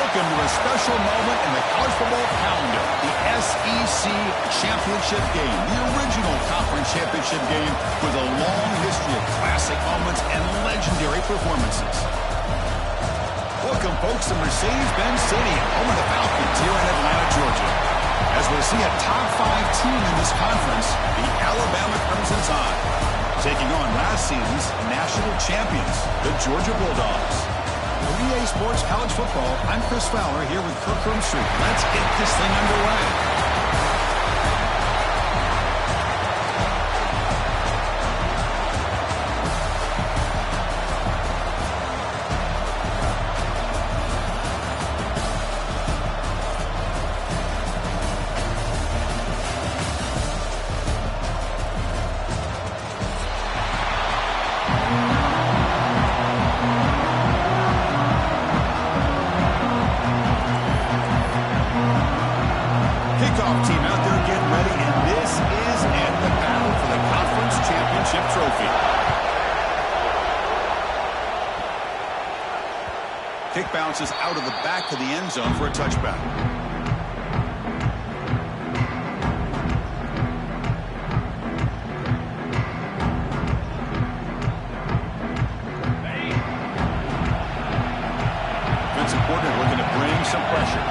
welcome to a special moment in the college football calendar, the SEC Championship Game, the original conference championship game with a long history of classic moments and legendary performances. Welcome, folks, to Mercedes-Benz Stadium, home of the Falcons here in Atlanta, Georgia. As we'll see a top-5 team in this conference, the Alabama Crimson Tide, taking on last season's national champions, the Georgia Bulldogs. For EA Sports College Football, I'm Chris Fowler here with Kirk Herbstreit. Let's get this thing underway. Kickoff team out there getting ready, and this is it, the battle for the conference championship trophy. Kick bounces out of the back of the end zone for a touchback. Defensive coordinator looking to bring some pressure.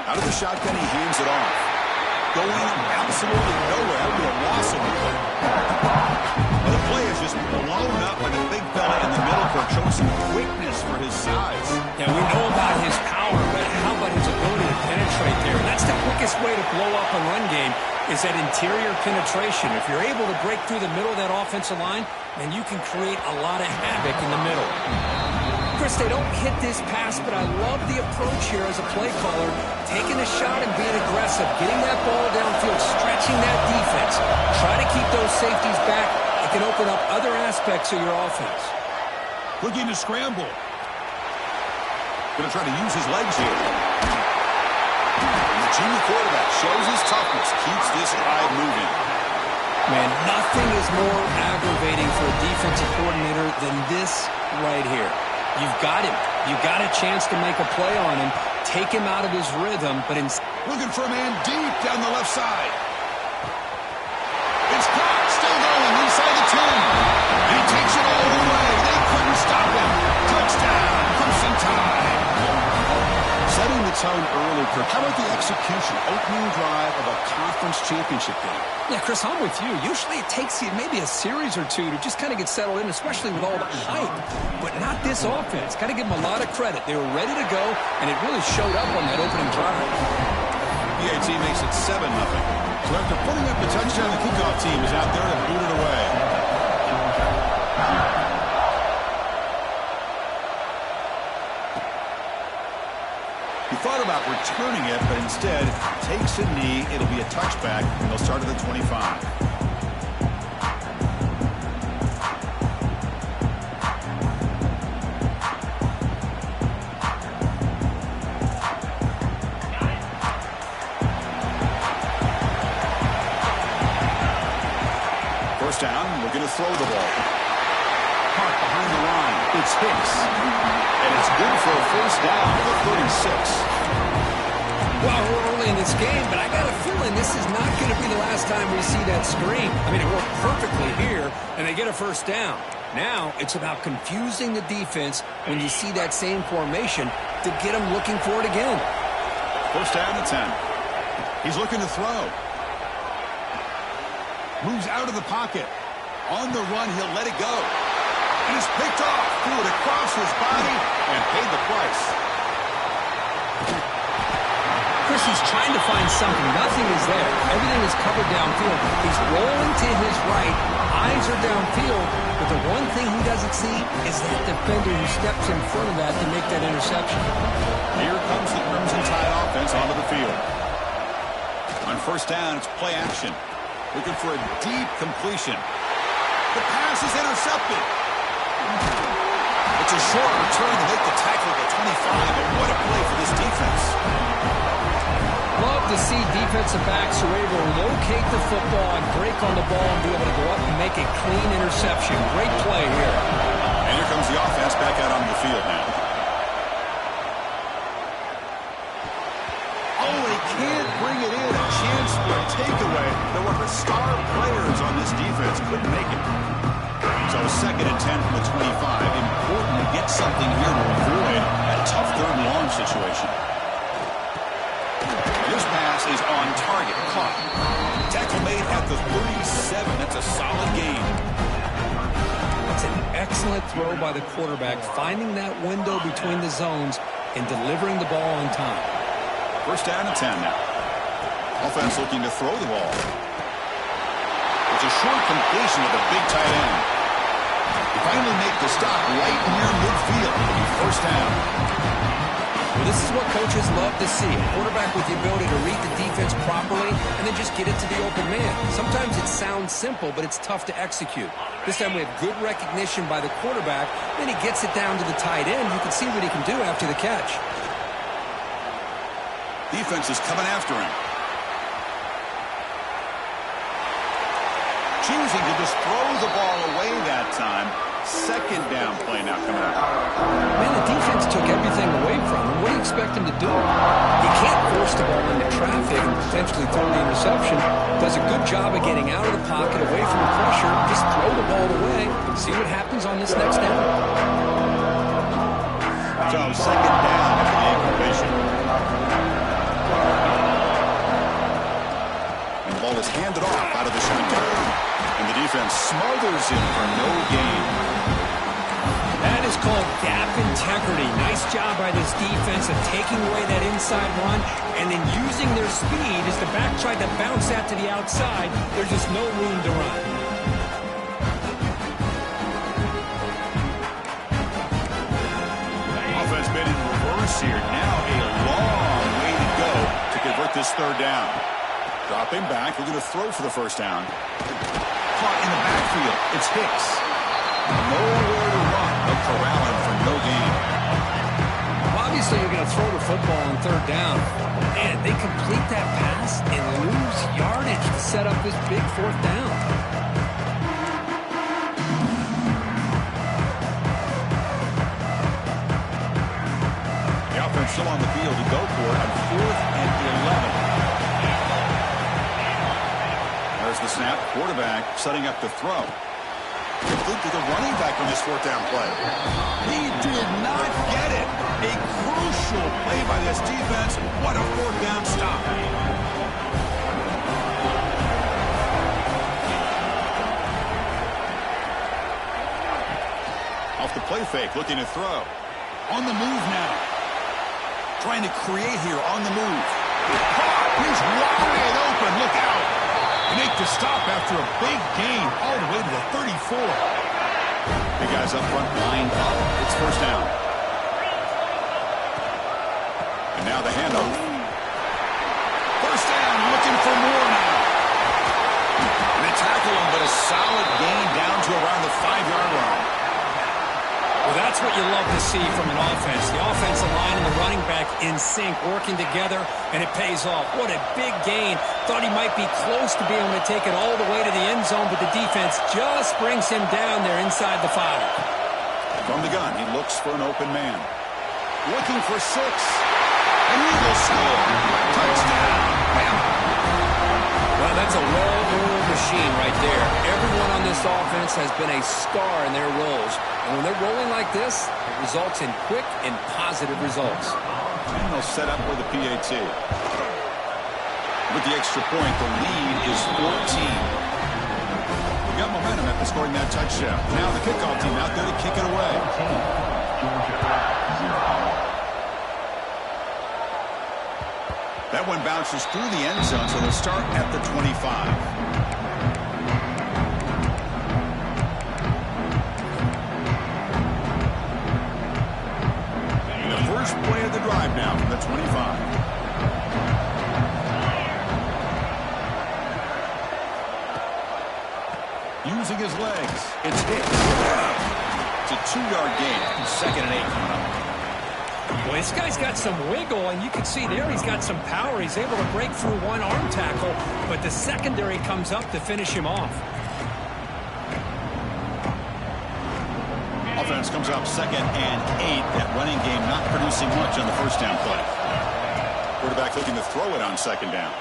Out of the shotgun, he hands it off. Going absolutely nowhere with a loss of the play. Well, the play is just blown up by the big fella in the middle, Kirk, showing some quickness for his size. Yeah, we know about his power, but how about his ability to penetrate there? And that's the quickest way to blow up a run game is that interior penetration. If you're able to break through the middle of that offensive line, then you can create a lot of havoc in the middle. Chris, they don't hit this pass, but I love the approach here as a play caller, taking a shot and being aggressive, getting that ball downfield, stretching that defense. Try to keep those safeties back. It can open up other aspects of your offense. Looking to scramble. Going to try to use his legs here. And the junior quarterback shows his toughness, keeps this drive moving. Man, nothing is more aggravating for a defensive coordinator than this right here. You've got him. You've got a chance to make a play on him, take him out of his rhythm, but looking for a man deep down the left side. It's caught, still going inside the 10. And he takes it all the way. They couldn't stop him. Touchdown, Crimson Tide. Setting the tone early, Kirk. How about the execution, opening drive of a conference championship game? Yeah, Chris, I'm with you. Usually it takes you maybe a series or two to just kind of get settled in, especially with all the hype. But not this offense. Got to give them a lot of credit. They were ready to go, and it really showed up on that opening drive. PAT makes it 7-0. So after putting up the touchdown, the kickoff team is out there to boot it away. He thought about returning it, but instead takes a knee. It'll be a touchback, and they'll start at the 25. First down, looking to throw the ball. Caught behind the line. It's Hicks. And it's good for a first down to the 36. Well, we're early in this game, but I got a feeling this is not going to be the last time we see that screen. I mean, it worked perfectly here, and they get a first down. Now, it's about confusing the defense when you see that same formation to get them looking for it again. First down to 10. He's looking to throw. Moves out of the pocket. On the run, he'll let it go. And it's picked off. Threw it across his body and paid the price. Chris, he's trying to find something. Nothing is there. Everything is covered downfield. He's rolling to his right. Eyes are downfield. But the one thing he doesn't see is that defender who steps in front of that to make that interception. Here comes the Crimson Tide offense onto the field. On first down, it's play action. Looking for a deep completion. The pass is intercepted. It's a short return to make the tackle at the 25, and what a play for this defense. Love to see defensive backs who are able to locate the football and break on the ball and be able to go up and make make a clean interception. Great play here. And here comes the offense back out on the field now. Oh, they can't bring it in. A chance for a takeaway. There were the star players on this defense couldn't make it. So 2nd and 10 from the 25. Important to get something here to avoid that tough 3rd and long situation. This pass is on target. Caught. Tackle made at the 37. That's a solid gain. That's an excellent throw by the quarterback, finding that window between the zones and delivering the ball on time. 1st down and 10 now. Offense looking to throw the ball. It's a short completion of the big tight end. Finally make the stop right near midfield. It'll be 1st down. Well, this is what coaches love to see. A quarterback with the ability to read the defense properly and then just get it to the open man. Sometimes it sounds simple, but it's tough to execute. This time we have good recognition by the quarterback. Then he gets it down to the tight end. You can see what he can do after the catch. Defense is coming after him. Choosing to just throw the ball away that time. 2nd down play now coming up. Man, the defense took everything away from him. What do you expect him to do? You can't force the ball into traffic and potentially throw the interception. Does a good job of getting out of the pocket, away from the pressure. Just throw the ball away. See what happens on this next down. So 2nd down after the incomplete. And the ball is handed off out of the shotgun. And the defense smothers him for no gain. That is called gap integrity. Nice job by this defense of taking away that inside run and then using their speed as the back tried to bounce that to the outside. There's just no room to run. Offense been in reverse here. Now a long way to go to convert this 3rd down. Dropping back, looking to throw for the 1st down. Caught in the backfield. It's Hicks. Nowhere to run, but corralling for no gain. Well, obviously, you're going to throw the football on 3rd down. Man, they complete that pass and lose yardage to set up this big 4th down. The offense still on the field to go for it on 4th and 11. There's the snap. Quarterback setting up to throw. Complete to the running back on this 4th down play. He did not get it. A crucial play by this defense. What a 4th down stop. Off the play fake, looking to throw. On the move now. Trying to create here on the move. He's wide open. Look out. Make the stop after a big gain all the way to the 34. The guys up front lined up. It's 1st down. And now the handoff. 1st down, looking for more now. And they tackle him, but a solid gain down to around the 5-yard line. Well, that's what you love to see from an offense. The offensive line and the running back in sync, working together, and it pays off. What a big gain. Thought he might be close to being able to take it all the way to the end zone, but the defense just brings him down there inside the 5. From the gun, he looks for an open man. Looking for 6. And he will score. Touchdown. Well, that's a well-oiled machine right there. Everyone on this offense has been a star in their roles. And when they're rolling like this, it results in quick and positive results. And they'll set up with a PAT. With the extra point, the lead is 14. We got momentum after scoring that touchdown. Now the kickoff team out there to kick it away. That one bounces through the end zone, so they'll start at the 25. First play of the drive now from the 25. Using his legs. It's hit. It's a 2-yard gain. 2nd and 8 coming up. Well, this guy's got some wiggle, and you can see there he's got some power. He's able to break through one arm tackle, but the secondary comes up to finish him off. Offense comes up 2nd and 8. That running game not producing much on the first down play. Quarterback looking to throw it on 2nd down.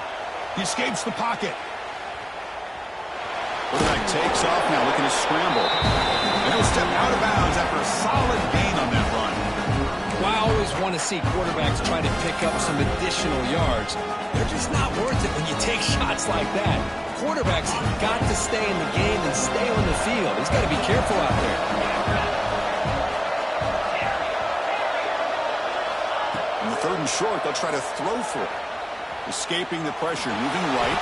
He escapes the pocket. Quarterback takes off now, looking to scramble. And he'll step out of bounds after a solid gain on that run. Well, I always want to see quarterbacks try to pick up some additional yards. They're just not worth it when you take shots like that. Quarterbacks have got to stay in the game and stay on the field. He's got to be careful out there. On the 3rd and short, they'll try to throw for it. Escaping the pressure, moving right.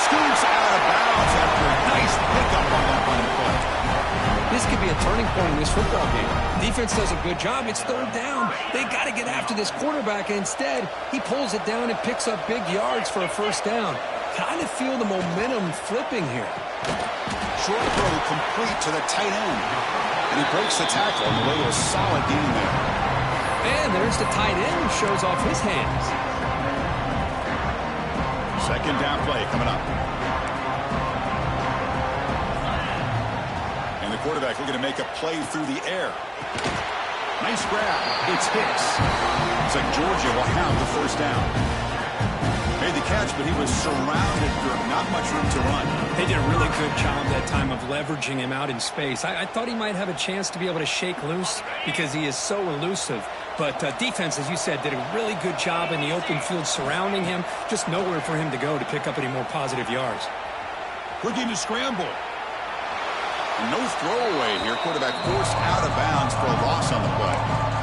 Scoots out of bounds after a nice pickup on that running play. This could be a turning point in this football game. Defense does a good job. It's 3rd down. They got to get after this quarterback. Instead, he pulls it down and picks up big yards for a 1st down. Kind of feel the momentum flipping here. Short throw complete to the tight end. And he breaks the tackle on the way to a solid gain there. And there's the tight end who shows off his hands. 2nd down play coming up. And the quarterback looking to make a play through the air. Nice grab. It's Hicks. Looks like Georgia will have the 1st down. Made the catch, but he was surrounded for not much room to run. They did a really good job that time of leveraging him out in space. I thought he might have a chance to be able to shake loose because he is so elusive. But defense, as you said, did a really good job in the open field surrounding him. Just nowhere for him to go to pick up any more positive yards. Looking to scramble. No throwaway here. Quarterback forced out of bounds for a loss on the play.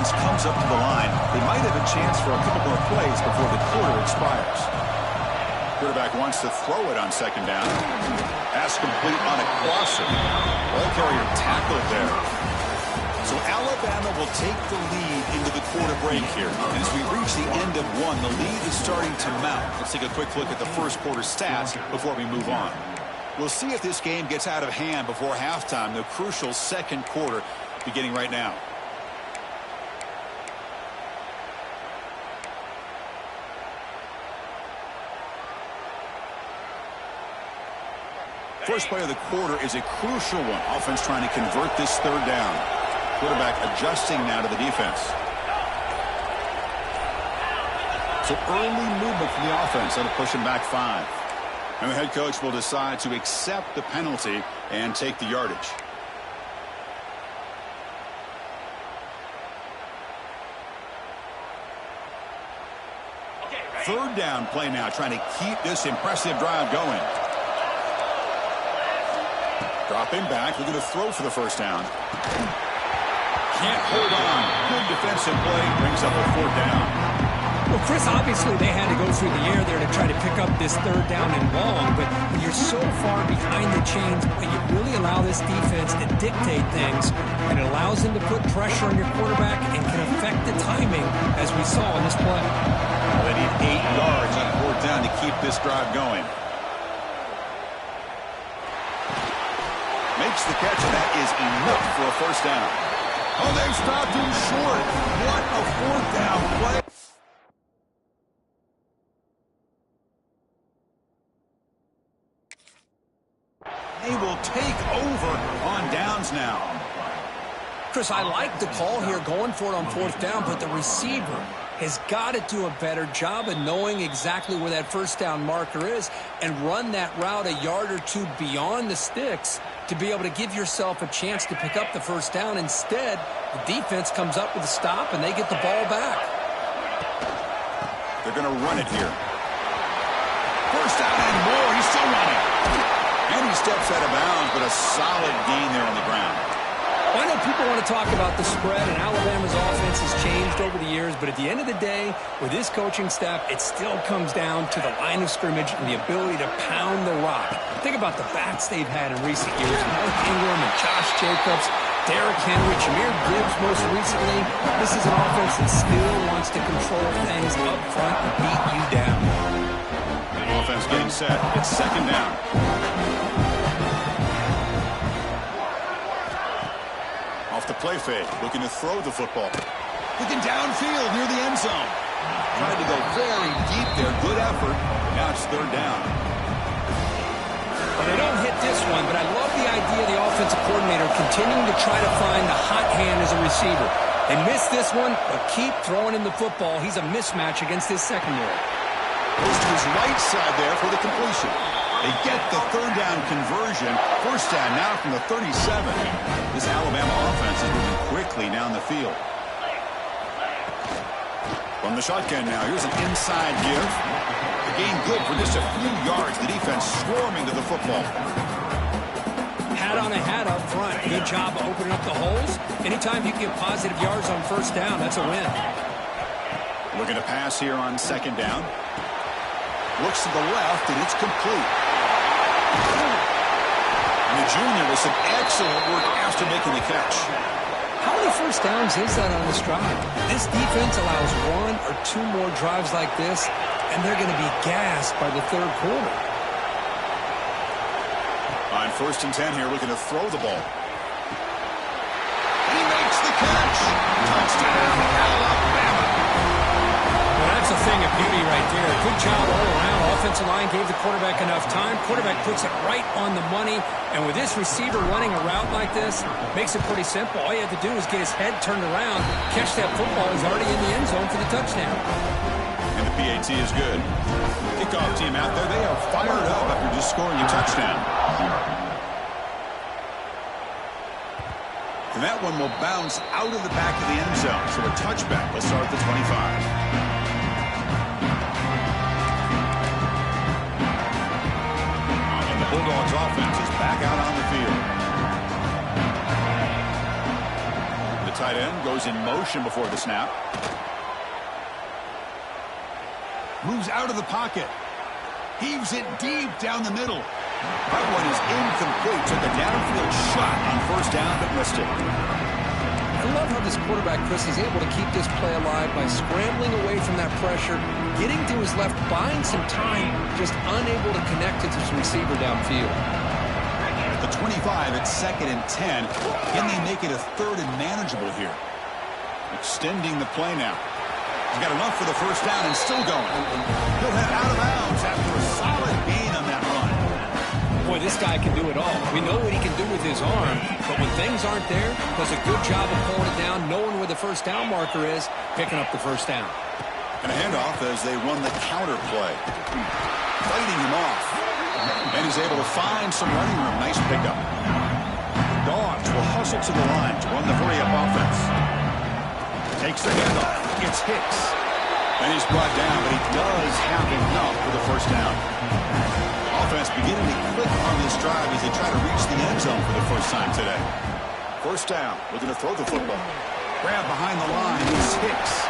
Comes up to the line. They might have a chance for a couple more plays before the quarter expires. Quarterback wants to throw it on 2nd down. Pass complete on a crosser. Ball carrier tackled there. So Alabama will take the lead into the quarter break here. And as we reach the end of one, the lead is starting to mount. Let's take a quick look at the first quarter stats before we move on. We'll see if this game gets out of hand before halftime. The crucial 2nd quarter beginning right now. First play of the quarter is a crucial one. Offense trying to convert this 3rd down. Quarterback adjusting now to the defense. So early movement from the offense. That'll push him back 5. And the head coach will decide to accept the penalty and take the yardage. Third down play now, trying to keep this impressive drive going. Dropping back, looking to throw for the 1st down. Can't hold on. Good defensive play, brings up a 4th down. Well, Chris, obviously they had to go through the air there to try to pick up this 3rd down and long, but when you're so far behind the chains, you really allow this defense to dictate things, and it allows them to put pressure on your quarterback and can affect the timing, as we saw in this play. Well, they need 8 yards on 4th down to keep this drive going. Makes the catch, and that is enough for a 1st down. Oh, they've stopped him short. What a 4th down play. They will take over on downs now. Chris, I like the call here going for it on 4th down, but the receiver has got to do a better job of knowing exactly where that 1st down marker is and run that route a yard or 2 beyond the sticks to be able to give yourself a chance to pick up the 1st down. Instead, the defense comes up with a stop and they get the ball back. They're going to run it here. 1st down and more. He's still running. And he steps out of bounds, but a solid gain there on the ground. Well, I know people want to talk about the spread, and Alabama's offense has changed over the years, but at the end of the day, with this coaching staff, it still comes down to the line of scrimmage and the ability to pound the rock. Think about the bats they've had in recent years. Mark Ingram and Josh Jacobs, Derrick Henry, Jahmyr Gibbs most recently. This is an offense that still wants to control things up front and beat you down. Offense getting set. It's 2nd down. Off the Play fake, looking to throw the football. Looking downfield near the end zone. Tried to go very deep there. Good effort. Now it's third down. Well, they don't hit this one, but I love the idea of the offensive coordinator continuing to try to find the hot hand as a receiver. They missed this one, but keep throwing him the football. He's a mismatch against his secondary. Goes to his right side there for the completion. They get the third down conversion. First down now from the 37. This Alabama offense is moving quickly down the field. From the shotgun now, here's an inside give. The gain good for just a few yards. The defense swarming to the football. Hat on a hat up front. Good job of opening up the holes. Anytime you get positive yards on first down, that's a win. Looking to pass here on second down. Looks to the left, and it's complete. And the junior with some excellent work after making the catch. How many first downs is that on this drive? This defense allows one or two more drives like this, and they're going to be gassed by the third quarter. On first and 10 here, looking to throw the ball. And he makes the catch. Touchdown, Alabama. Well, that's a thing of beauty right there. Good job all around. Offensive line gave the quarterback enough time. Quarterback puts it right on the money. And with this receiver running a route like this, makes it pretty simple. All you have to do is get his head turned around, catch that football. He's already in the end zone for the touchdown. And the PAT is good. Kickoff team out there. They are fired up after just scoring a touchdown. And that one will bounce out of the back of the end zone. So a touchback will start at the 25. Bulldogs offense is back out on the field. The tight end goes in motion before the snap. Moves out of the pocket. Heaves it deep down the middle. That one is incomplete. Took a downfield shot on first down, but missed it. I love how this quarterback, Chris, is able to keep this play alive by scrambling away from that pressure, getting to his left, buying some time, just unable to connect it to his receiver downfield. At the 25, it's second and 10. Can they make it a third and manageable here? Extending the play now. He's got enough for the first down and still going. He'll head out of bounds after a solid gain on that run. Boy, this guy can do it all. We know what he can do with his arm, but when things aren't there, does a good job of pulling it down, knowing where the first down marker is, picking up the first down. And a handoff as they run the counter play. Fighting him off. And he's able to find some running room. Nice pickup. Dogs will hustle to the line to run the hurry-up offense. Takes the handoff. It's Hicks. And he's brought down, but he does have enough for the first down. Offense beginning to click on this drive as they try to reach the end zone for the first time today. First down, looking to throw the football. Grab behind the line, it's Hicks.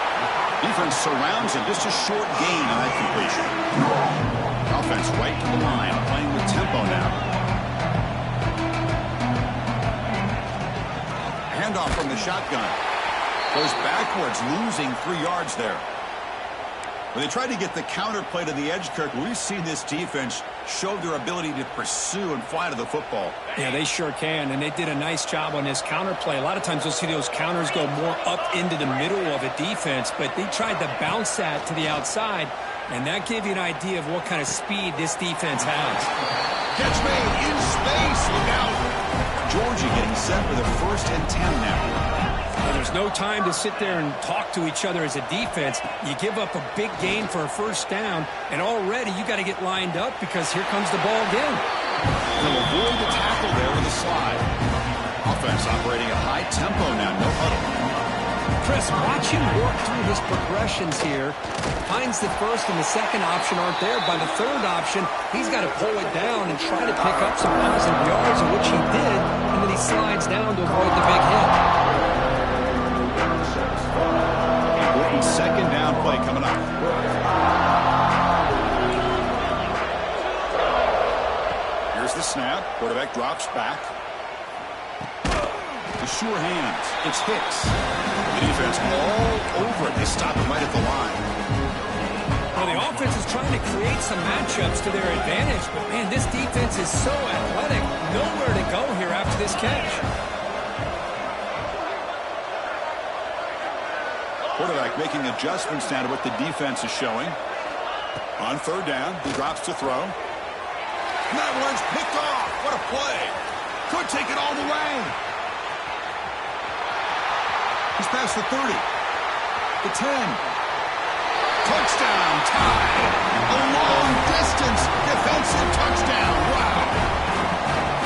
Defense surrounds him, just a short gain on that completion. Offense right to the line, playing with tempo now. Handoff from the shotgun. Goes backwards, losing 3 yards there. When they tried to get the counter play to the edge, Kirk, we've seen this defense show their ability to pursue and fly to the football. Yeah, they sure can, and they did a nice job on this counter play. A lot of times you'll see those counters go more up into the middle of a defense, but they tried to bounce that to the outside, and that gave you an idea of what kind of speed this defense has. Catch made in space. Look out. Georgia getting set for the first and 10 now. Well, there's no time to sit there and talk to each other as a defense. You give up a big gain for a first down, and already you got to get lined up because here comes the ball again. They'll avoid the tackle there with a slide. Offense operating at high tempo now, no huddle. Chris, watch him work through his progressions here. Finds the first and the second option aren't there. By the third option, he's got to pull it down and try to pick up some positive yards, in which he did, and then he slides down to avoid the big hit. Important second down play coming up. Here's the snap. Quarterback drops back. The sure hands. It's Hicks. The defense all over it. They stop him right at the line. Well, the offense is trying to create some matchups to their advantage, but, man, this defense is so athletic. Nowhere to go here after this catch. Quarterback making adjustments now to what the defense is showing. On third down, he drops to throw. And that one's picked off. What a play. Could take it all the way. He's past the 30. The 10. Touchdown, tie. A long-distance defensive touchdown. Wow.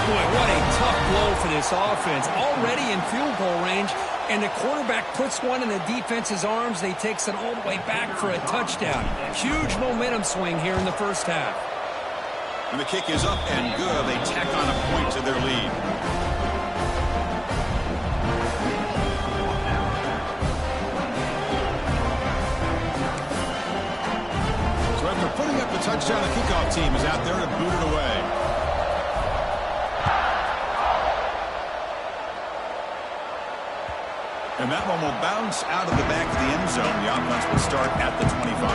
Boy, what a tough blow for this offense. Already in field goal range, and the quarterback puts one in the defense's arms. They takes it all the way back for a touchdown. Huge momentum swing here in the first half. And the kick is up and good. They tack on a point to their lead. So after putting up the touchdown, the kickoff team is out there to boot it away. And that one will bounce out of the back of the end zone. The offense will start at the 25.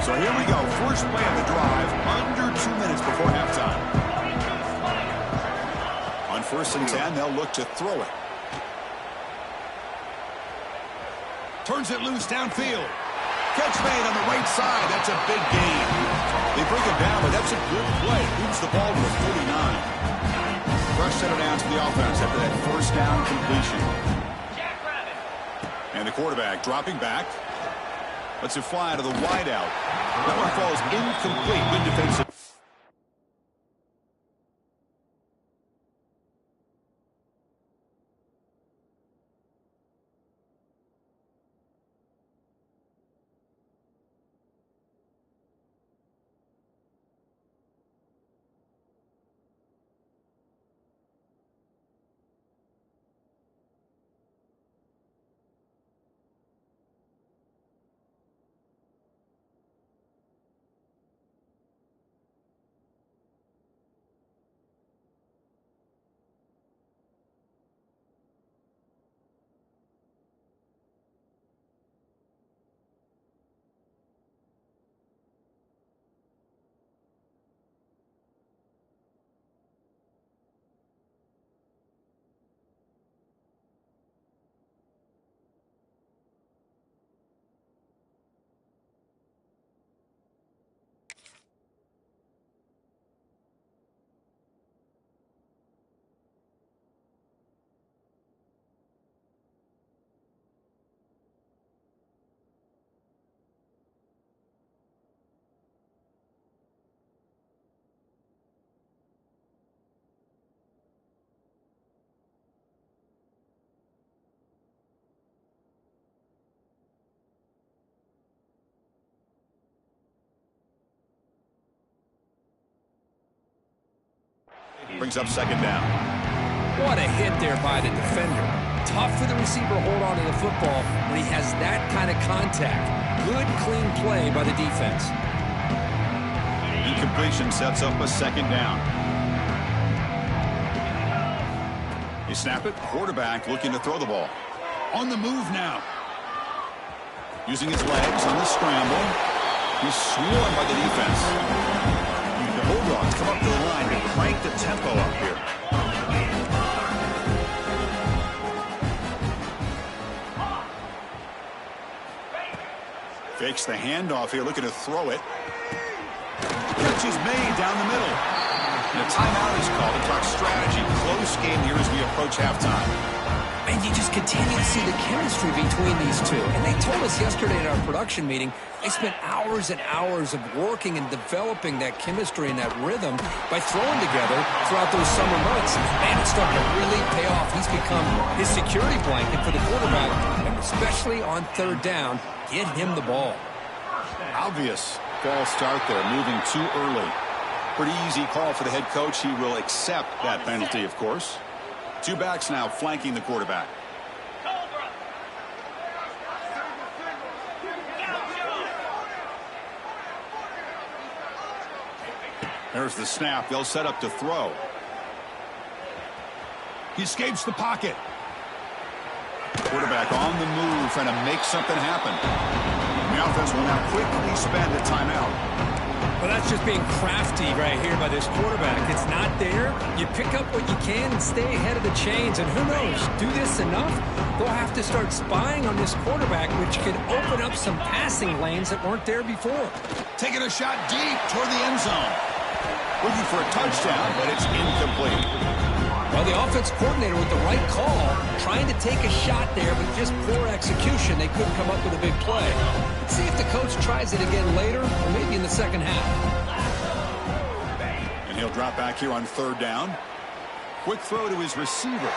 So here we go. First play of the drive, under 2 minutes before halftime. On 1st and 10, they'll look to throw it. Turns it loose downfield. Catch made on the right side. That's a big gain. They bring it down, but that's a good play. Moves the ball to the 49. Rush set it down to the offense after that first down completion. And the quarterback dropping back. Lets it fly to the wideout. That one falls incomplete. Good defensive. Brings up second down. What a hit there by the defender. Tough for the receiver to hold on to the football when he has that kind of contact. Good, clean play by the defense. Incompletion sets up a second down. You snap it. Quarterback looking to throw the ball. On the move now. Using his legs on the scramble. He's swarmed by the defense. The Bulldogs come up to the line to crank the tempo up here. Fakes the handoff here, looking to throw it. Catch is made down the middle. And a timeout is called to talk strategy. Close game here as we approach halftime. And you just continue to see the chemistry between these two. And they told us yesterday at our production meeting, they spent hours and hours of working and developing that chemistry and that rhythm by throwing together throughout those summer months. And it's starting to really pay off. He's become his security blanket for the quarterback, and especially on third down, get him the ball. Obvious false start there, moving too early. Pretty easy call for the head coach. He will accept that penalty, of course. Two backs now flanking the quarterback. There's the snap. They'll set up to throw. He escapes the pocket. Quarterback on the move, trying to make something happen. The offense will now quickly spend a timeout. Well, that's just being crafty right here by this quarterback. It's not there. You pick up what you can and stay ahead of the chains. And who knows, do this enough, they'll have to start spying on this quarterback, which could open up some passing lanes that weren't there before. Taking a shot deep toward the end zone. Looking for a touchdown, but it's incomplete. Well, the offense coordinator with the right call, trying to take a shot there, but just poor execution. They couldn't come up with a big play. Let's see if the coach tries it again later, or maybe in the second half. And he'll drop back here on third down. Quick throw to his receiver.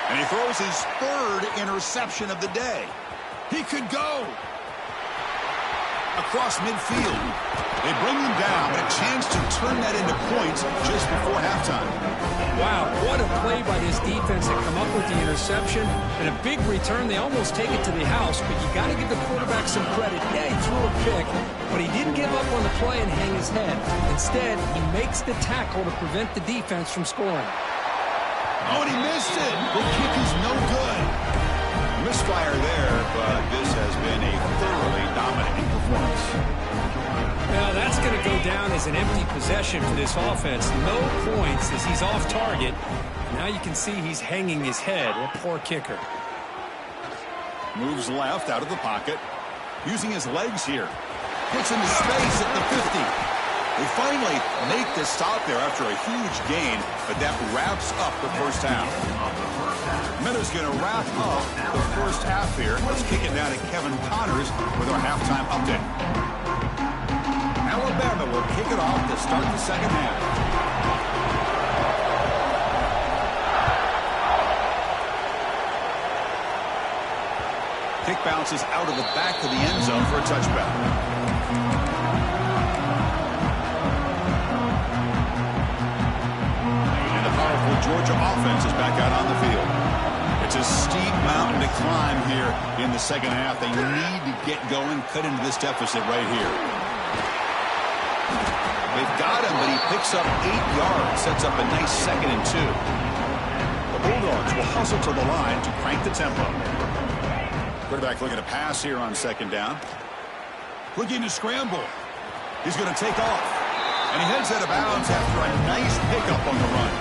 And he throws his third interception of the day. He could go across midfield. They bring him down, but a chance to turn that into points just before halftime. Wow, what a play by this defense that come up with the interception. And a big return. They almost take it to the house, but you got to give the quarterback some credit. Yeah, he threw a pick, but he didn't give up on the play and hang his head. Instead, he makes the tackle to prevent the defense from scoring. Oh, and he missed it. The kick is no good. Misfire there, but this has been a thoroughly dominating performance. Now, that's going to go down as an empty possession for this offense. No points as he's off target. Now you can see he's hanging his head. A poor kicker. Moves left out of the pocket. Using his legs here. Gets into space at the 50. They finally make the stop there after a huge gain, but that wraps up the first half. Miller's going to wrap up the first half here. Let's kick it down to Kevin Connors with our halftime update. Alabama will kick it off to start the second half. Kick bounces out of the back of the end zone for a touchback. And the powerful Georgia offense is back out on the field. It's a steep mountain to climb here in the second half. They need to get going, cut into this deficit right here. They've got him, but he picks up 8 yards, sets up a nice 2nd and 2. The Bulldogs will hustle to the line to crank the tempo. Quarterback looking to pass here on second down. Looking to scramble. He's going to take off. And he heads out of bounds after a nice pickup on the run.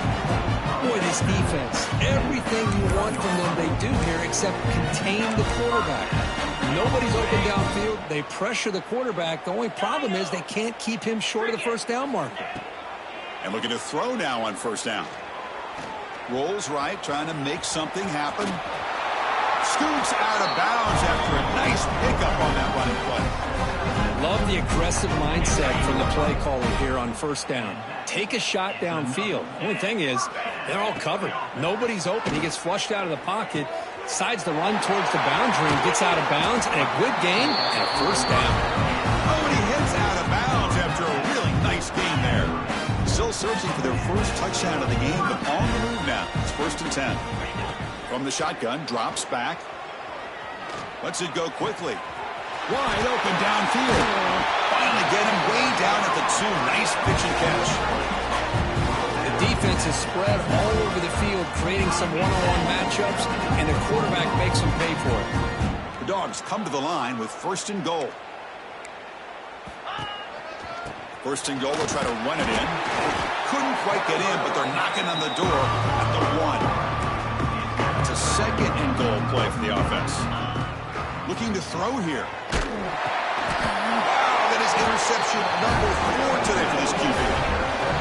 Boy, this defense, everything you want from them they do here except contain the quarterback. Nobody's open downfield. They pressure the quarterback. The only problem is they can't keep him short of the first down marker. And looking to throw now on first down. Rolls right, trying to make something happen. Scoots out of bounds after a nice pickup on that running play. Love the aggressive mindset from the play caller here on first down. Take a shot downfield. The only thing is, they're all covered. Nobody's open. He gets flushed out of the pocket, decides to run towards the boundary, and gets out of bounds, and a good gain and a first down. Oh, and he hits out of bounds after a really nice gain there. Still searching for their first touchdown of the game, but on the move now. It's 1st and 10. From the shotgun, drops back. Lets it go quickly. Wide open downfield. Finally get him way down at the 2. Nice pitch and catch. The defense is spread all over the field, creating some one-on-one matchups, and the quarterback makes them pay for it. The Dogs come to the line with 1st and goal. 1st and goal, they'll try to run it in. Couldn't quite get in, but they're knocking on the door at the 1. It's a 2nd and goal play for the offense. Looking to throw here. Wow, that is interception number 4 today for this QB.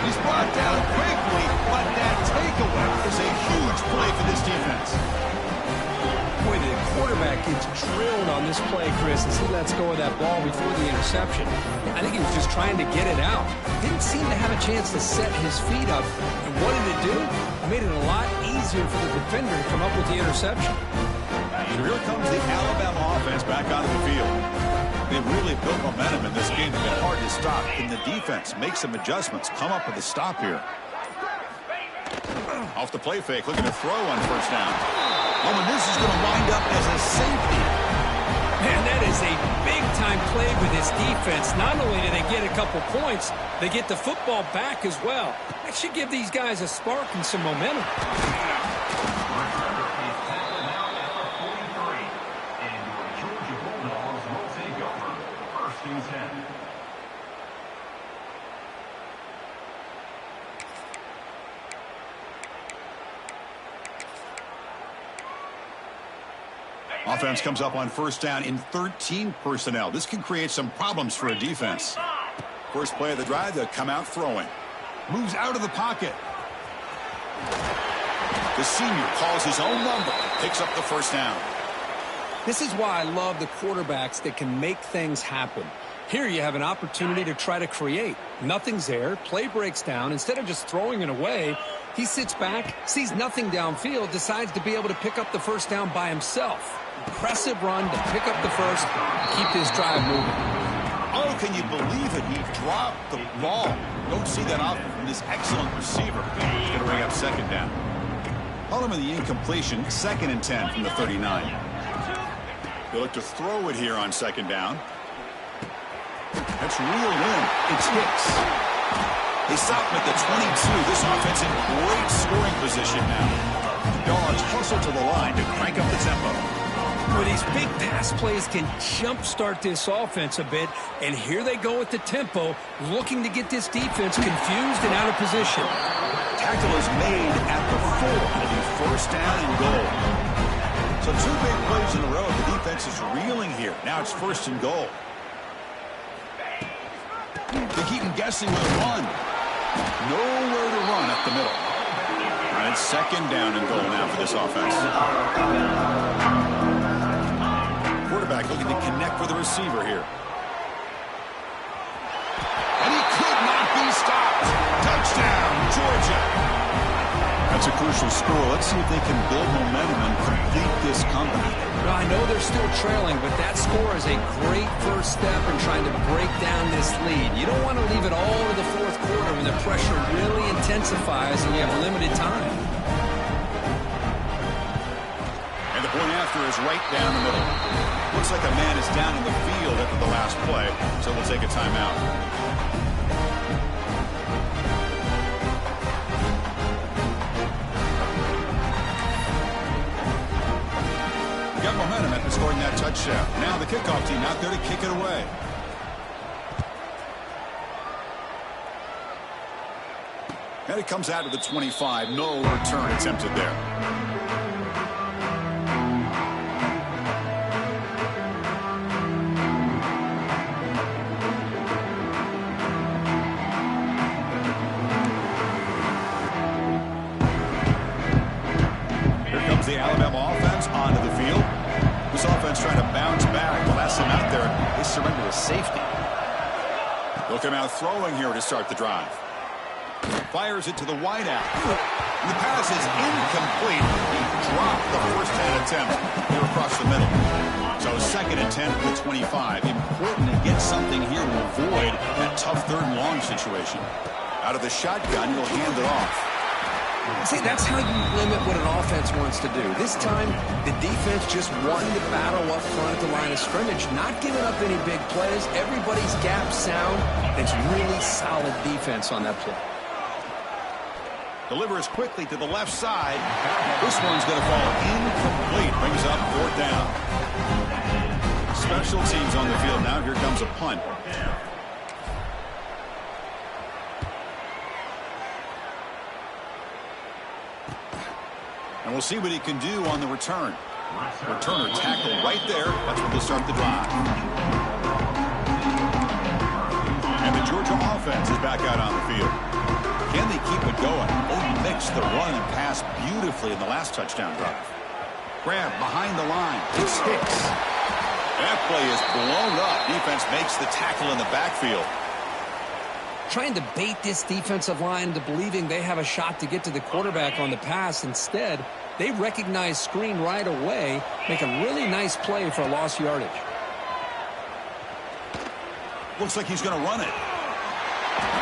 He's brought down quickly, but that takeaway is a huge play for this defense. Boy, the quarterback gets drilled on this play, Chris, as he lets go of that ball before the interception. I think he was just trying to get it out. Didn't seem to have a chance to set his feet up. And what did it do? It made it a lot easier for the defender to come up with the interception. So here comes the Alabama offense back onto the field. They've really built momentum in this game. They've been hard to stop. Can the defense make some adjustments, come up with a stop here? Off the play fake, looking to throw on first down. Oh, and this is going to wind up as a safety. Man, that is a big-time play with this defense. Not only do they get a couple points, they get the football back as well. That should give these guys a spark and some momentum. Offense comes up on first down in 13 personnel. This can create some problems for a defense. First play of the drive, they'll come out throwing. Moves out of the pocket. The senior calls his own number. Picks up the first down. This is why I love the quarterbacks that can make things happen. Here you have an opportunity to try to create. Nothing's there. Play breaks down. Instead of just throwing it away, he sits back, sees nothing downfield, decides to be able to pick up the first down by himself. Impressive run to pick up the first, keep this drive moving. Oh, can you believe it? He dropped the ball. Don't see that often from this excellent receiver. He's going to bring up second down. Ultimately, the incompletion, 2nd and 10 from the 39. They look to throw it here on second down. That's reeled in. It's Hicks. They stop him at the 22. This offense in great scoring position now. Dogs hustle to the line to crank up the tempo. Well, these big pass plays can jumpstart this offense a bit, and here they go with the tempo, looking to get this defense confused and out of position. Tackle is made at the 4. It'll be first down and goal. So 2 big plays in a row. The defense is reeling here. Now it's first and goal. They keep him guessing with a run. Nowhere to run up the middle. All right, it's second down and goal now for this offense. Quarterback looking to connect with the receiver here. And he could not be stopped. Touchdown, Georgia. That's a crucial score. Let's see if they can build momentum and complete this comeback. Well, I know they're still trailing, but that score is a great first step in trying to break down this lead. You don't want to leave it all to the fourth quarter when the pressure really intensifies and you have limited time. And the point after is right down the middle. Looks like a man is down in the field after the last play, so we'll take a timeout. Got momentum after scoring that touchdown. Now the kickoff team out there to kick it away. And it comes out to the 25. No return attempted there. The Alabama offense onto the field. This offense trying to bounce back. The last time out there, they surrendered a safety. They'll come out throwing here to start the drive. Fires it to the wideout. And the pass is incomplete. He dropped the first down attempt here across the middle. So 2nd and 10 from the 25. Important to get something here to avoid that tough 3rd and long situation. Out of the shotgun, he'll hand it off. See, that's how you limit what an offense wants to do. This time, the defense just wanted to battle up front at the line of scrimmage, not giving up any big plays. Everybody's gap sound. It's really solid defense on that play. Delivers quickly to the left side. This one's going to fall incomplete. Brings up 4th down. Special teams on the field now. Here comes a punt. And we'll see what he can do on the return. Returner tackle right there. That's where they'll start the drive. And the Georgia offense is back out on the field. Can they keep it going? They mixed the run and pass beautifully in the last touchdown drive. Grab behind the line. It's Hicks. That play is blown up. Defense makes the tackle in the backfield. Trying to bait this defensive line into believing they have a shot to get to the quarterback on the pass. Instead, they recognize screen right away, make a really nice play for a lost yardage. Looks like he's going to run it.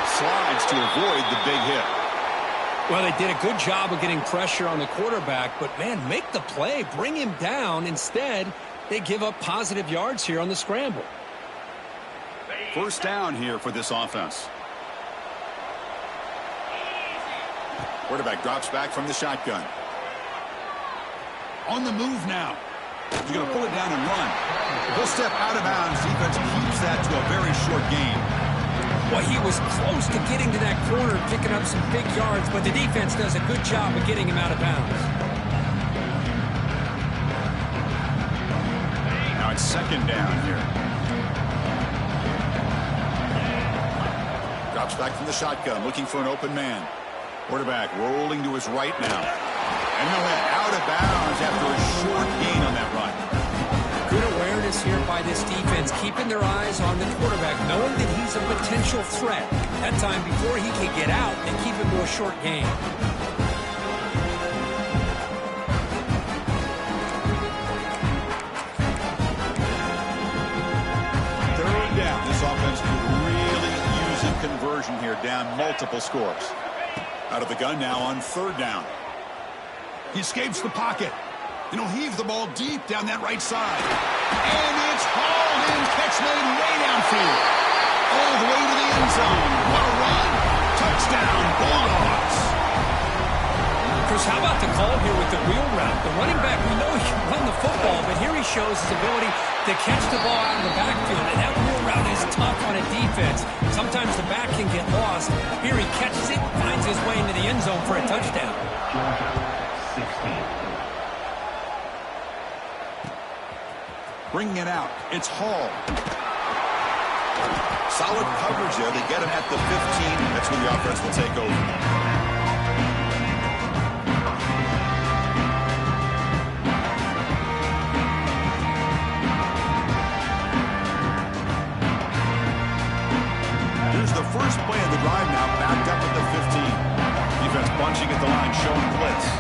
Slides to avoid the big hit. Well, they did a good job of getting pressure on the quarterback, but, man, make the play. Bring him down. Instead, they give up positive yards here on the scramble. First down here for this offense. Quarterback drops back from the shotgun. On the move now. He's going to pull it down and run. He'll step out of bounds. Defense keeps that to a very short gain. Well, he was close to getting to that corner, picking up some big yards, but the defense does a good job of getting him out of bounds. on second down here. Drops back from the shotgun, looking for an open man. Quarterback rolling to his right now. And he'll head out of bounds after a short gain on that run. Good awareness here by this defense, keeping their eyes on the quarterback, knowing that he's a potential threat. That time, before he can get out, they keep him to a short gain. Third down. This offense could really use a conversion here, down multiple scores. Out of the gun now on third down. He escapes the pocket. And he'll heave the ball deep down that right side. And it's hauled in. Catch made way downfield. All the way to the end zone. What a run. Touchdown, Bulldogs. Chris, how about the call here with the wheel route? The running back, we know he can run the football, but here he shows his ability to catch the ball out of the backfield. And that wheel route is tough on a defense. Sometimes the back can get lost. Here he catches it, finds his way into the end zone for a touchdown. 16. Bringing it out. It's Hall. Solid coverage there. They get him at the 15. That's when the offense will take over. Here's the first play of the drive now, backed up at the 15. Defense bunching at the line, showing blitz.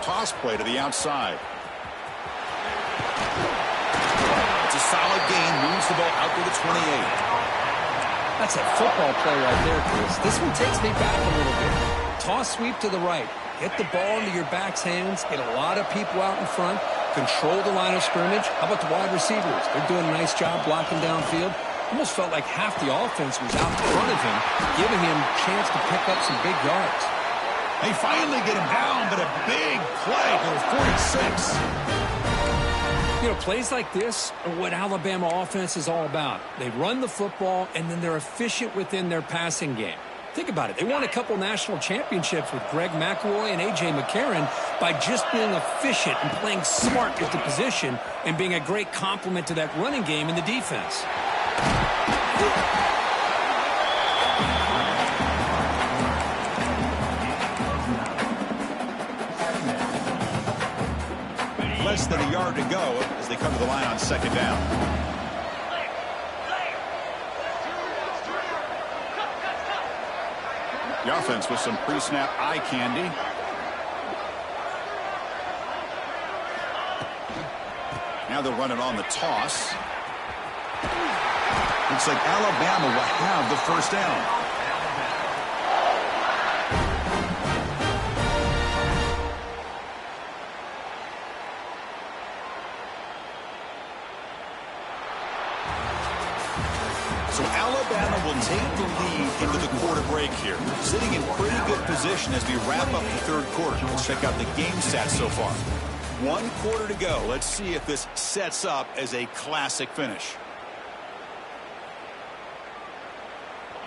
Toss play to the outside. It's a solid gain, moves the ball out to the 28. That's a football play right there, Chris. This one takes me back a little bit. Toss sweep to the right. Get the ball into your back's hands. Get a lot of people out in front. Control the line of scrimmage. How about the wide receivers? They're doing a nice job blocking downfield. Almost felt like half the offense was out in front of him, giving him a chance to pick up some big yards. They finally get him down, but a big play to the 46. You know, plays like this are what Alabama offense is all about. They run the football, and then they're efficient within their passing game. Think about it. They won a couple national championships with Greg McElroy and A.J. McCarron by just being efficient and playing smart with the position and being a great complement to that running game in the defense. Less than a yard to go as they come to the line on second down. The offense with some pre-snap eye candy. Now they'll run it on the toss. Looks like Alabama will have the first down. So Alabama will take the lead into the quarter break here. Sitting in pretty good position as we wrap up the third quarter. Let's check out the game stats so far. 1 quarter to go. Let's see if this sets up as a classic finish.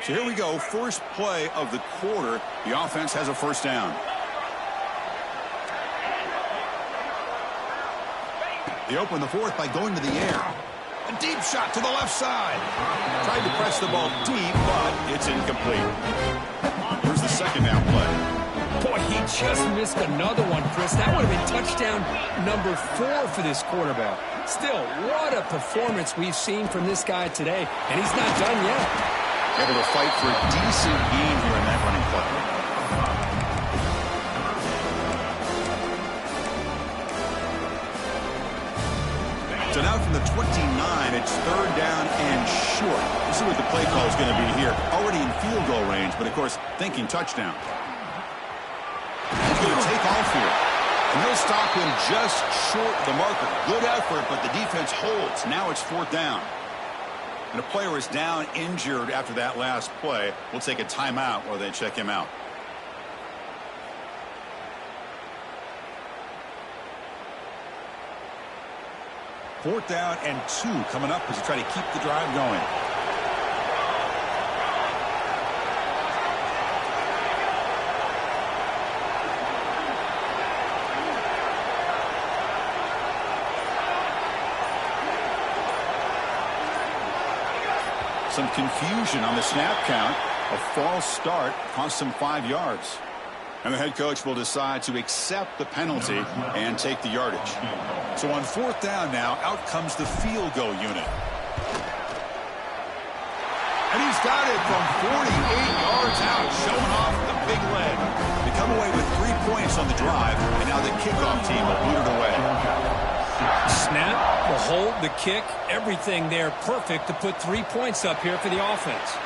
So here we go. First play of the quarter. The offense has a first down. They open the fourth by going to the air. A deep shot to the left side. Tried to press the ball deep, but it's incomplete. Here's the second down play. Boy, he just missed another one, Chris. That would have been touchdown number 4 for this quarterback. Still, what a performance we've seen from this guy today, and he's not done yet. Able to fight for a decent gain here in that running play. So now from the 29, it's third down and short. We'll see what the play call is going to be here. Already in field goal range, but of course, thinking touchdown. He's going to take off here. And he'll stop him just short of the marker. Good effort, but the defense holds. Now it's fourth down. And a player is down injured after that last play. We'll take a timeout while they check him out. Fourth down and 2 coming up as they try to keep the drive going. Some confusion on the snap count. A false start cost him 5 yards. And the head coach will decide to accept the penalty and take the yardage. So on 4th down now, out comes the field goal unit. And he's got it from 48 yards out, showing off the big leg. They come away with 3 points on the drive, and now the kickoff team will boot it away. Snap, the hold, the kick, everything there perfect to put 3 points up here for the offense.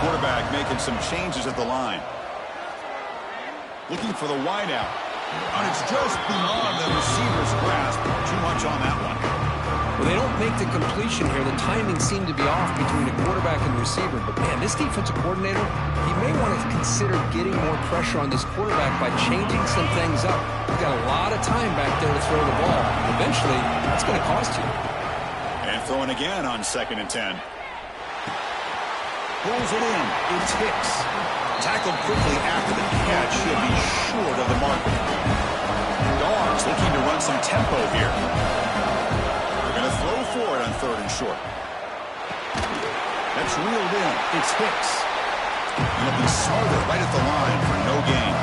Quarterback making some changes at the line. Looking for the wideout. And it's just beyond the receiver's grasp. Too much on that one. Well, they don't make the completion here. The timing seemed to be off between the quarterback and the receiver. But, man, this defensive coordinator, he may want to consider getting more pressure on this quarterback by changing some things up. He's got a lot of time back there to throw the ball. Eventually, that's going to cost you. And throwing again on 2nd and 10. Pulls it in. It's Hicks. Tackled quickly after the catch. He'll be short of the mark. Dogs looking to run some tempo here. They're going to throw for it on 3rd and short. That's reeled in. It's Hicks. He'll be smarter right at the line for no gain.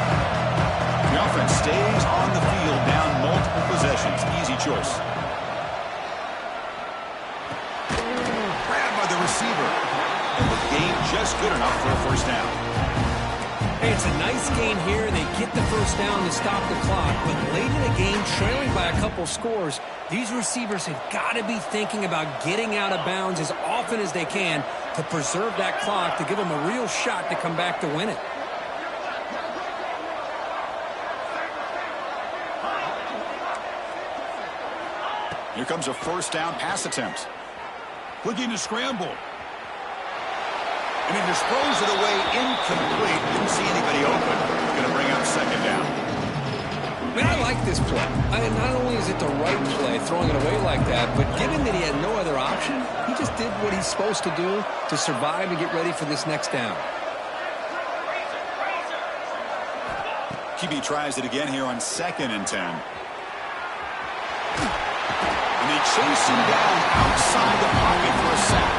The offense stays on the field down multiple possessions. Easy choice. Grabbed by the receiver. And the gain just good enough for a 1st down. Hey, it's a nice gain here. They get the 1st down to stop the clock. But late in the game, trailing by a couple scores, these receivers have got to be thinking about getting out of bounds as often as they can to preserve that clock, to give them a real shot to come back to win it. Here comes a 1st down pass attempt. Looking to scramble. And he just throws it away incomplete. Didn't see anybody open. Going to bring up 2nd down. Man, I like this play. Not only is it the right play, throwing it away like that, but given that he had no other option, he just did what he's supposed to do to survive and get ready for this next down. QB tries it again here on 2nd and 10. And they chase him down outside the pocket for a sack.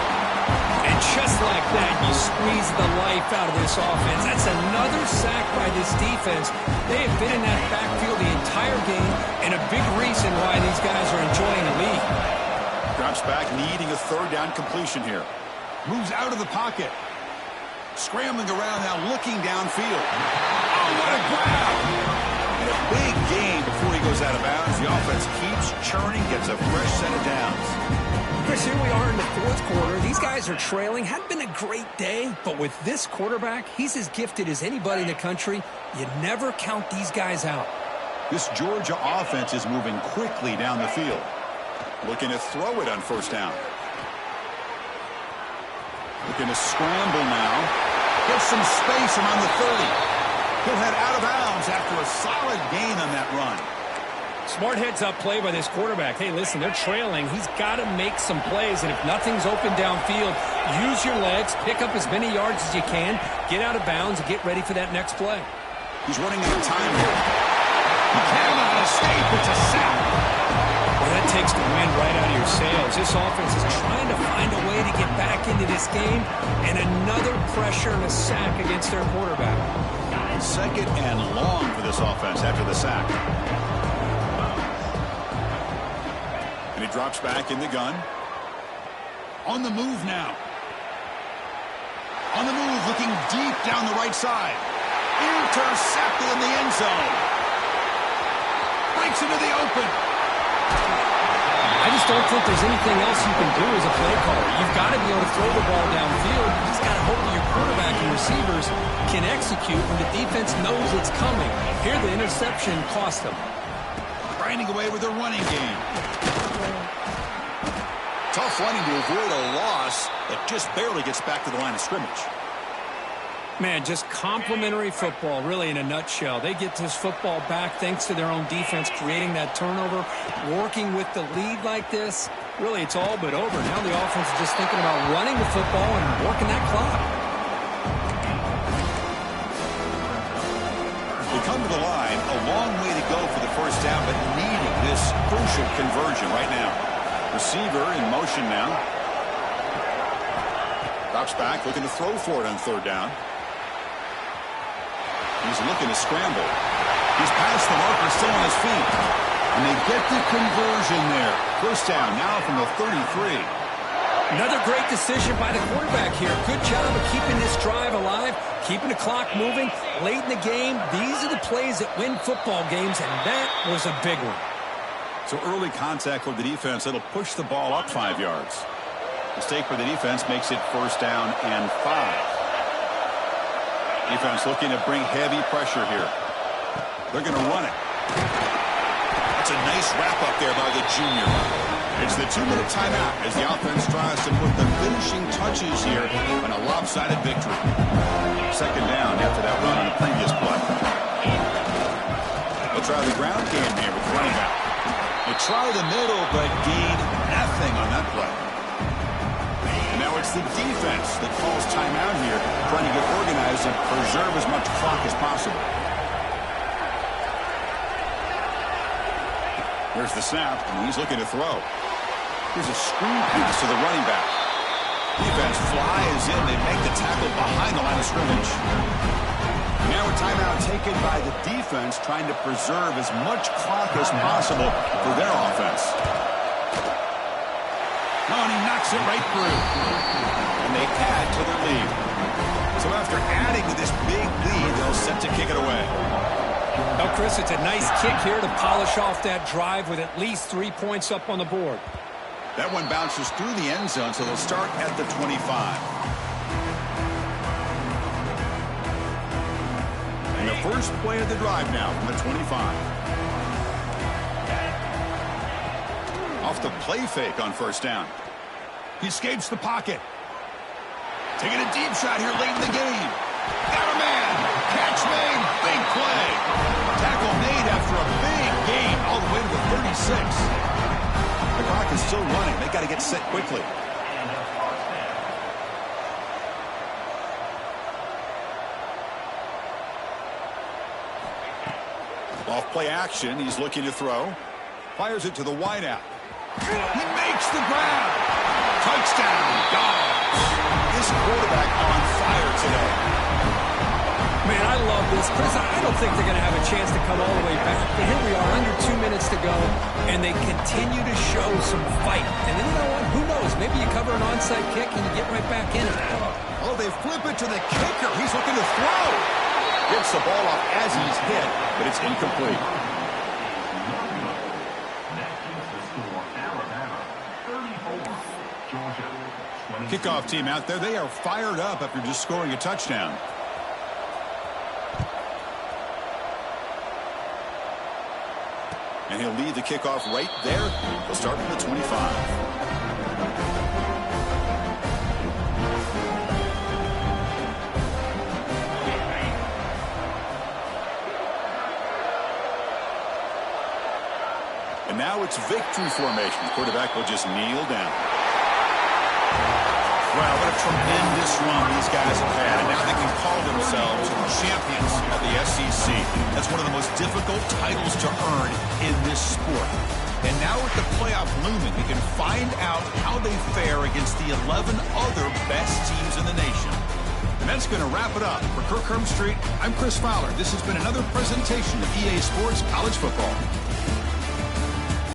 And just like that, you squeeze the life out of this offense. That's another sack by this defense. They have been in that backfield the entire game, and a big reason why these guys are enjoying the lead. Drops back, needing a 3rd down completion here. Moves out of the pocket. Scrambling around now, looking downfield. Oh, what a grab! And a big gain before he goes out of bounds. The offense keeps churning, gets a fresh set of downs. Chris, here we are in the 4th quarter. These guys are trailing. Hadn't been a great day, but with this quarterback, he's as gifted as anybody in the country. You never count these guys out. This Georgia offense is moving quickly down the field. Looking to throw it on 1st down. Looking to scramble now. Gets some space around the 30. He'll head out of bounds after a solid gain on that run. Smart heads-up play by this quarterback. Hey, listen, they're trailing. He's got to make some plays, and if nothing's open downfield, use your legs, pick up as many yards as you can, get out of bounds, and get ready for that next play. He's running out of time here. He cannot escape. It's a sack. Well, that takes the wind right out of your sails. This offense is trying to find a way to get back into this game, and another pressure and a sack against their quarterback. 2nd and long for this offense after the sack. And he drops back in the gun. On the move now. On the move, looking deep down the right side. Intercepted in the end zone. Breaks into the open. I just don't think there's anything else you can do as a play caller. You've got to be able to throw the ball downfield. You just got to hope that your quarterback and receivers can execute when the defense knows it's coming. Here, the interception cost them. Grinding away with their running game. Tough running to avoid a loss that just barely gets back to the line of scrimmage. Man, just complimentary football, really, in a nutshell. They get this football back thanks to their own defense, creating that turnover, working with the lead like this. Really, it's all but over. Now the offense is just thinking about running the football and working that clock. We come to the line, a long way to go for the first down, but needing this crucial conversion right now. Receiver in motion now. Drops back, looking to throw for it on third down. He's looking to scramble. He's past the marker, still on his feet. And they get the conversion there. First down now from the 33. Another great decision by the quarterback here. Good job of keeping this drive alive, keeping the clock moving. Late in the game, these are the plays that win football games, and that was a big one. So early contact with the defense, it'll push the ball up 5 yards. Mistake for the defense makes it first down and 5. Defense looking to bring heavy pressure here. They're going to run it. That's a nice wrap-up there by the junior. It's the 2-minute timeout as the offense tries to put the finishing touches here on a lopsided victory. Second down after that run on the previous play. They'll try the ground game here with running back. They try the middle, but gain nothing on that play. And now it's the defense that calls timeout here, trying to get organized and preserve as much clock as possible. Here's the snap, and he's looking to throw. Here's a screen pass to the running back. Defense flies in. They make the tackle behind the line of scrimmage. Now a timeout taken by the defense, trying to preserve as much clock as possible for their offense. Oh, and he knocks it right through. And they add to their lead. So after adding to this big lead, they'll set to kick it away. Well, Chris, it's a nice kick here to polish off that drive with at least 3 points up on the board. That one bounces through the end zone, so they'll start at the 25. And the first play of the drive now from the 25. Off the play fake on first down. He escapes the pocket. Taking a deep shot here late in the game. Got a man. Catch made. Big play. Tackle made after a big gain all the way to the 36. The clock is still running. They got to get set quickly. Off play action. He's looking to throw. Fires it to the wideout. He makes the grab. Touchdown, Dogs. This quarterback on fire today. Man, I love this. Chris, I don't think they're going to have a chance to come all the way back. But here we are, under 2 minutes to go, and they continue to show some fight. And then you know what? Who knows? Maybe you cover an onside kick and you get right back in it. Oh, they flip it to the kicker. He's looking to throw. Gets the ball off as he's hit, but it's incomplete. Kickoff team out there. They are fired up after just scoring a touchdown. And he'll lead the kickoff right there. He'll start from the 25. And now it's victory formation. The quarterback will just kneel down. Wow, what a tremendous run these guys have had. And now they can call themselves champions of the SEC. That's one of the most difficult titles to earn in this sport. And now with the playoff looming, we can find out how they fare against the 11 other best teams in the nation. And that's going to wrap it up. For Kirk Herbstreit, I'm Chris Fowler. This has been another presentation of EA Sports College Football.